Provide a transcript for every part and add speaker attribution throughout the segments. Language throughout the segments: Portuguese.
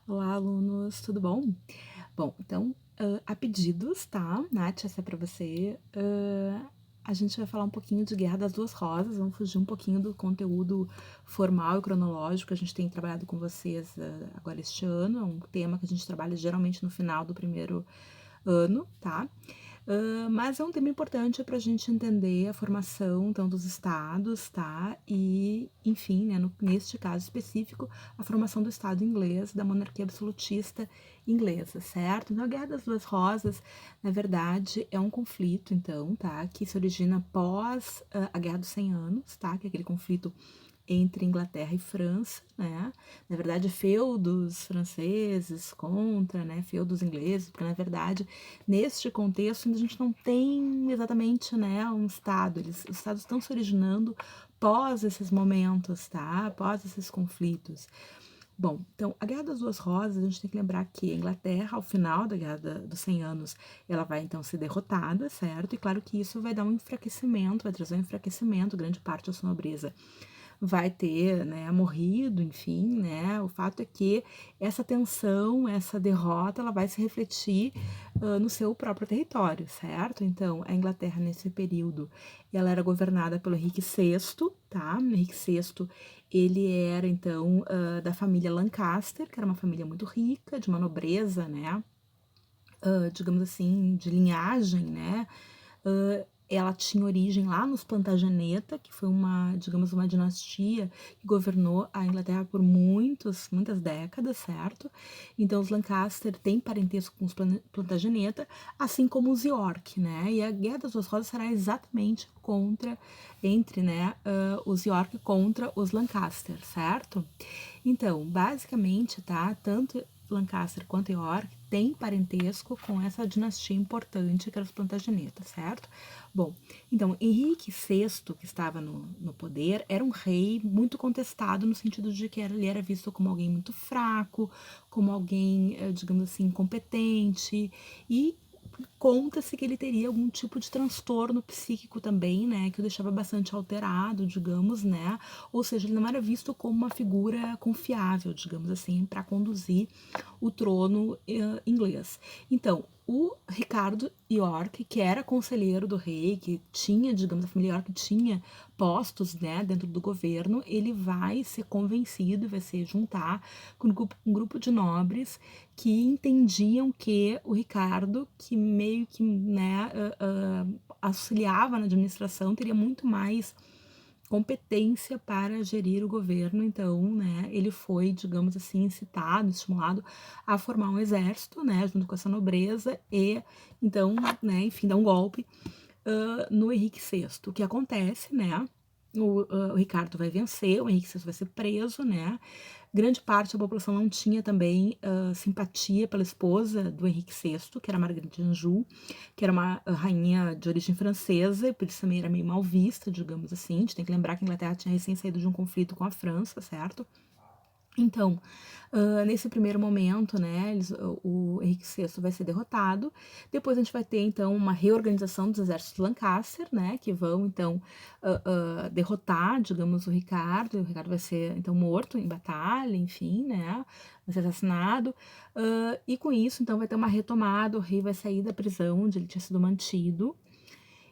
Speaker 1: Olá, alunos, tudo bom? Bom, então, a pedidos, tá, Nath, essa é para você. A gente vai falar um pouquinho de Guerra das Duas Rosas, vamos fugir um pouquinho do conteúdo formal e cronológico que a gente tem trabalhado com vocês agora este ano. É um tema que a gente trabalha geralmente no final do primeiro ano, tá? Mas é um tema importante para a gente entender a formação então, dos estados, tá? E, enfim, né, neste caso específico, a formação do Estado inglês, da monarquia absolutista inglesa, certo? Então, a Guerra das Duas Rosas, na verdade, é um conflito, então, tá? Que se origina após a Guerra dos 100 Anos, tá? Que é aquele conflito entre Inglaterra e França, né? Na verdade, feudos franceses contra, né, feudos ingleses, porque na verdade, neste contexto, a gente não tem exatamente, né, um estado. Os estados estão se originando pós esses momentos, tá? Pós esses conflitos. Bom, então, a Guerra das Duas Rosas, a gente tem que lembrar que a Inglaterra, ao final da Guerra dos 100 Anos, ela vai então ser derrotada, certo? E claro que isso vai dar um enfraquecimento, vai trazer um enfraquecimento, grande parte da sua nobreza vai ter, né, morrido, enfim, né? O fato é que essa tensão, essa derrota, ela vai se refletir no seu próprio território, certo? Então, a Inglaterra nesse período, ela era governada pelo Henrique VI, tá? O Henrique VI, ele era então da família Lancaster, que era uma família muito rica, de uma nobreza, né? Digamos assim, de linhagem, né? Ela tinha origem lá nos Plantageneta, que foi uma, digamos, uma dinastia que governou a Inglaterra por muitas décadas, certo? Então, os Lancaster têm parentesco com os Plantageneta, assim como os York, né? E a Guerra das Duas Rosas será exatamente entre, né, os York contra os Lancaster, certo? Então, basicamente, tá, tanto Lancaster quanto York têm parentesco com essa dinastia importante que era os Plantageneta, certo? Bom, então, Henrique VI, que estava no poder, era um rei muito contestado no sentido de que ele era visto como alguém muito fraco, como alguém, digamos assim, incompetente, e conta-se que ele teria algum tipo de transtorno psíquico também, né, que o deixava bastante alterado, digamos, né, ou seja, ele não era visto como uma figura confiável, digamos assim, para conduzir o trono inglês. Então, o Ricardo York, que era conselheiro do rei, que tinha, digamos, a família York tinha postos, né, dentro do governo, ele vai ser convencido, vai se juntar com um grupo de nobres que entendiam que o Ricardo, que meio que, né, auxiliava na administração, teria muito mais competência para gerir o governo, então, né, ele foi, digamos assim, incitado, estimulado a formar um exército, né, junto com essa nobreza e, então, né, enfim, dar um golpe no Henrique VI. O que acontece, né, o Ricardo vai vencer, o Henrique VI vai ser preso, né, grande parte da população não tinha também simpatia pela esposa do Henrique VI, que era Marguerite de Anjou, que era uma rainha de origem francesa, e por isso também era meio mal vista, digamos assim. A gente tem que lembrar que a Inglaterra tinha recém saído de um conflito com a França, certo? Então, nesse primeiro momento, né, o Henrique VI vai ser derrotado. Depois a gente vai ter, então, uma reorganização dos exércitos Lancaster, né, que vão, então, derrotar, digamos, o Ricardo. O Ricardo vai ser, então, morto em batalha, enfim, né, vai ser assassinado. E com isso, então, vai ter uma retomada, o rei vai sair da prisão onde ele tinha sido mantido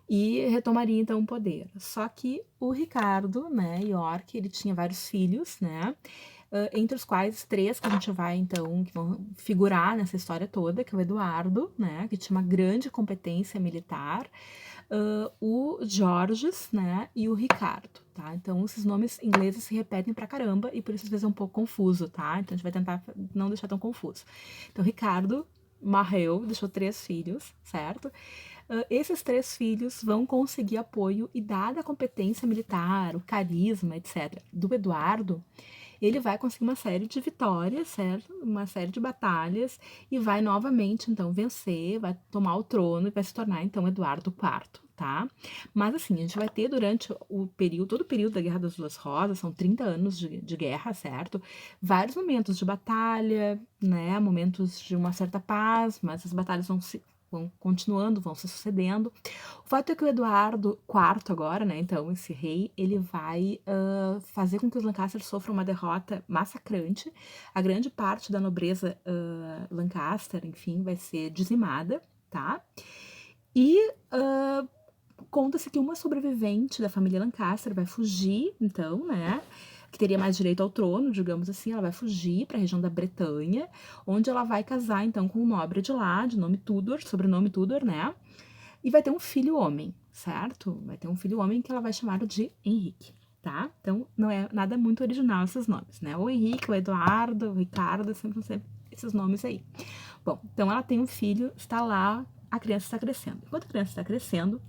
Speaker 1: e retomaria, então, o poder. Só que o Ricardo, né, York, ele tinha vários filhos, né, entre os quais três que a gente vai, então, que vão figurar nessa história toda, que é o Eduardo, né, que tinha uma grande competência militar, o Georges, né, e o Ricardo, tá? Então, esses nomes ingleses se repetem pra caramba e por isso às vezes é um pouco confuso, tá? Então, a gente vai tentar não deixar tão confuso. Então, Ricardo morreu, deixou três filhos, certo? Esses três filhos vão conseguir apoio e, dada a competência militar, o carisma, etc., do Eduardo, ele vai conseguir uma série de vitórias, certo? Uma série de batalhas e vai novamente, então, vencer, vai tomar o trono e vai se tornar, então, Eduardo IV, tá? Mas, assim, a gente vai ter durante o período, todo o período da Guerra das Duas Rosas, são 30 anos de guerra, certo? Vários momentos de batalha, né? Momentos de uma certa paz, mas as batalhas vão se vão continuando, vão se sucedendo. O fato é que o Eduardo IV agora, né, então esse rei, ele vai fazer com que os Lancaster sofram uma derrota massacrante. A grande parte da nobreza Lancaster, enfim, vai ser dizimada, tá? E conta-se que uma sobrevivente da família Lancaster vai fugir, então, né? Que teria mais direito ao trono, digamos assim, ela vai fugir para a região da Bretanha, onde ela vai casar, então, com um nobre de lá, de nome Tudor, sobrenome Tudor, né? E vai ter um filho homem, certo? Vai ter um filho homem que ela vai chamar de Henrique, tá? Então, não é nada muito original esses nomes, né? O Henrique, o Eduardo, o Ricardo, sempre esses nomes aí. Bom, então ela tem um filho, está lá, a criança está crescendo. Enquanto a criança está crescendo,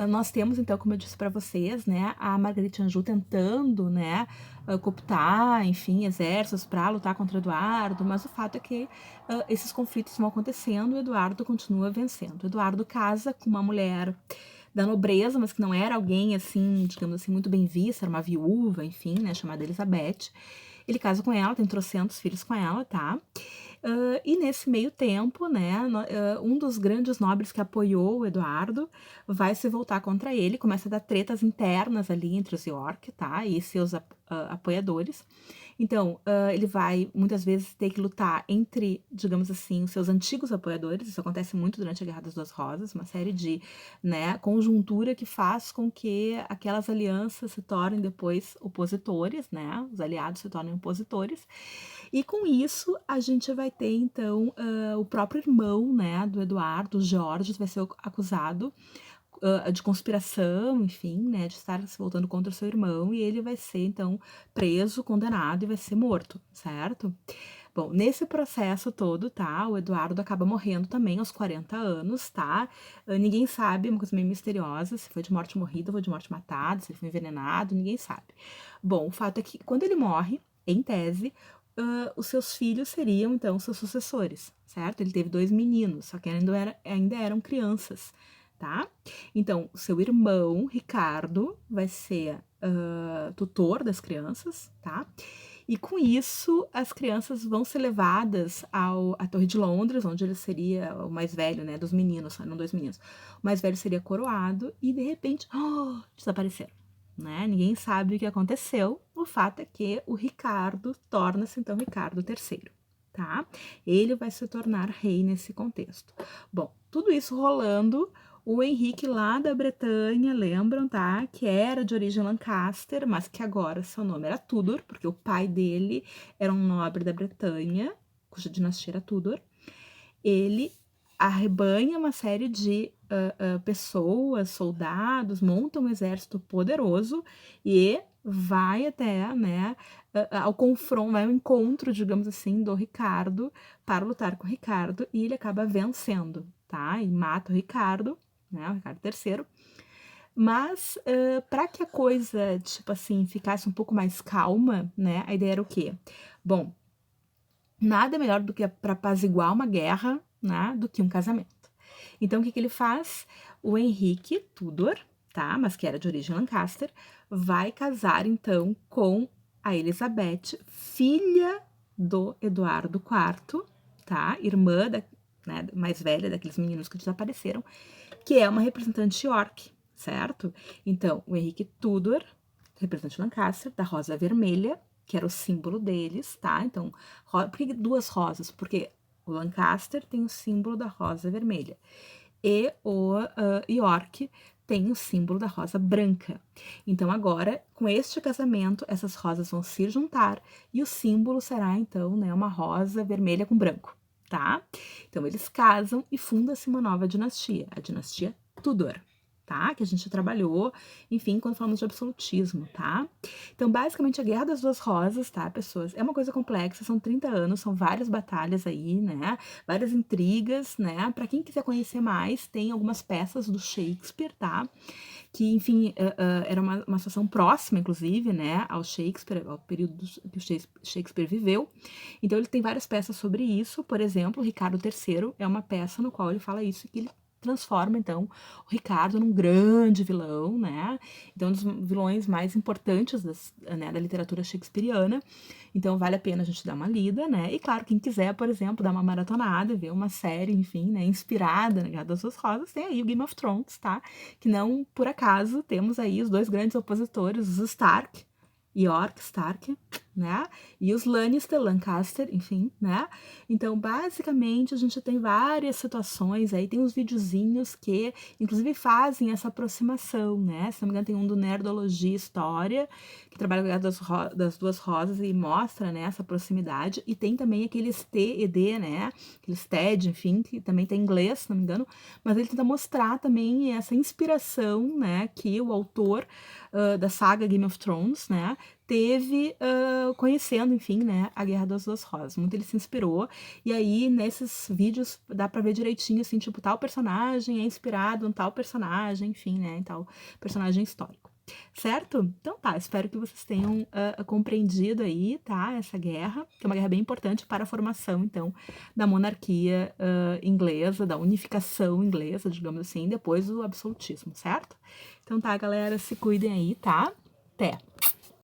Speaker 1: nós temos, então, como eu disse para vocês, né, a Marguerite Anjou tentando, né, cooptar, enfim, exércitos para lutar contra Eduardo, mas o fato é que esses conflitos vão acontecendo e Eduardo continua vencendo. Eduardo casa com uma mulher da nobreza, mas que não era alguém, assim, digamos assim, muito bem vista, era uma viúva, enfim, né, chamada Elizabeth. Ele casa com ela, tem trocentos filhos com ela, tá? E nesse meio tempo, né, um dos grandes nobres que apoiou o Eduardo vai se voltar contra ele, começa a dar tretas internas ali entre os York, tá, e seus apoiadores. Então, ele vai muitas vezes ter que lutar entre, digamos assim, os seus antigos apoiadores. Isso acontece muito durante a Guerra das Duas Rosas, uma série de, né, conjuntura que faz com que aquelas alianças se tornem depois opositores, né, os aliados se tornem opositores. E com isso, a gente vai ter, então, o próprio irmão, né, do Eduardo, o Jorge, vai ser acusado de conspiração, enfim, né, de estar se voltando contra o seu irmão, e ele vai ser, então, preso, condenado e vai ser morto, certo? Bom, nesse processo todo, tá, o Eduardo acaba morrendo também aos 40 anos, tá? Ninguém sabe, é uma coisa meio misteriosa, se foi de morte morrida ou foi de morte matada, se ele foi envenenado, ninguém sabe. Bom, o fato é que quando ele morre, em tese, os seus filhos seriam, então, seus sucessores, certo? Ele teve 2 meninos, só que ainda eram crianças, tá? Então, o seu irmão, Ricardo, vai ser tutor das crianças, tá? E com isso, as crianças vão ser levadas à Torre de Londres, onde ele seria o mais velho, né, dos meninos, não 2 meninos. O mais velho seria coroado e, de repente, desapareceram, né? Ninguém sabe o que aconteceu. O fato é que o Ricardo torna-se, então, Ricardo III, tá? Ele vai se tornar rei nesse contexto. Bom, tudo isso rolando, o Henrique lá da Bretanha, lembram, tá? Que era de origem Lancaster, mas que agora seu nome era Tudor, porque o pai dele era um nobre da Bretanha, cuja dinastia era Tudor. Ele arrebanha uma série de pessoas, soldados, monta um exército poderoso e vai até, né, ao confronto, vai ao encontro, digamos assim, do Ricardo para lutar com o Ricardo e ele acaba vencendo, tá? E mata o Ricardo, né, o Ricardo III. Mas, para que a coisa, tipo assim, ficasse um pouco mais calma, né, a ideia era o quê? Bom, nada melhor do que para apaziguar uma guerra, né, do que um casamento. Então, o que ele faz? O Henrique Tudor, tá, mas que era de origem Lancaster, vai casar, então, com a Elizabeth, filha do Eduardo IV, tá, irmã né, mais velha daqueles meninos que desapareceram, que é uma representante York, certo? Então, o Henrique Tudor, representante Lancaster, da rosa vermelha, que era o símbolo deles, tá? Então, por que 2 rosas? Porque o Lancaster tem o símbolo da rosa vermelha e o York tem o símbolo da rosa branca. Então, agora, com este casamento, essas rosas vão se juntar e o símbolo será, então, né, uma rosa vermelha com branco, tá? Então, eles casam e funda-se uma nova dinastia, a dinastia Tudor, tá? Que a gente trabalhou, enfim, quando falamos de absolutismo, tá? Então, basicamente, a Guerra das Duas Rosas, tá, pessoas? É uma coisa complexa, são 30 anos, são várias batalhas aí, né? Várias intrigas, né? Para quem quiser conhecer mais, tem algumas peças do Shakespeare, tá? Que, enfim, era uma situação próxima, inclusive, né, ao Shakespeare, ao período que o Shakespeare viveu. Então, ele tem várias peças sobre isso. Por exemplo, Ricardo III é uma peça no qual ele fala isso, que ele transforma, então, o Ricardo num grande vilão, né? Então, um dos vilões mais importantes né, da literatura shakespeariana. Então, vale a pena a gente dar uma lida, né? E, claro, quem quiser, por exemplo, dar uma maratonada e ver uma série, enfim, né, inspirada na Guerra das Duas Rosas, tem aí o Game of Thrones, tá? Que não, por acaso, temos aí os dois grandes opositores, os Stark, York Stark, né? E os Lannister, Lancaster, enfim, né? Então, basicamente, a gente tem várias situações aí, tem uns videozinhos que, inclusive, fazem essa aproximação, né? Se não me engano, tem um do Nerdologia História, que trabalha com a Guerra das Duas Rosas e mostra, né, essa proximidade. E tem também aqueles TED, né? Aqueles TED, enfim, que também tem inglês, se não me engano, mas ele tenta mostrar também essa inspiração, né, que o autor da saga Game of Thrones, né, teve conhecendo, enfim, né, a Guerra das Duas Rosas. Muito ele se inspirou, e aí nesses vídeos dá pra ver direitinho, assim, tipo, tal personagem é inspirado em tal personagem, enfim, né, em tal personagem histórico. Certo? Então tá, espero que vocês tenham compreendido aí, tá, essa guerra, que é uma guerra bem importante para a formação, então, da monarquia inglesa, da unificação inglesa, digamos assim, depois do absolutismo, certo? Então tá, galera, se cuidem aí, tá? Até!